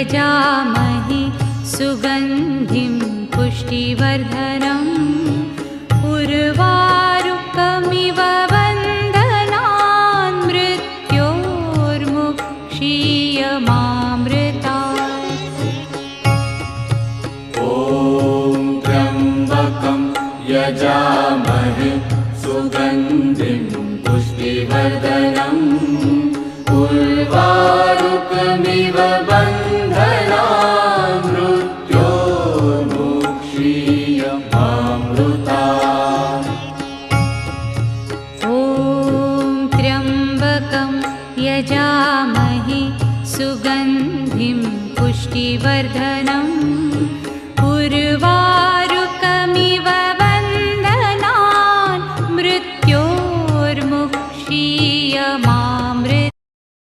यजामहे सुगन्धिं पुष्टिवर्धनम् उर्वारुकमिव बन्धनान् मृत्योर्मुक्षीयमामृतात्। ॐ त्र्यम्बकं यजामहे सुगन्धिं पुष्टिवर्धनम् उर्वारुकमिव बन्धनान् मृत्योर्मुक्षीयमामृतात्। ॐ त्र्यम्बकं यजामहे सुगन्धिं पुष्टिवर्धनम् उर्वारुकमिव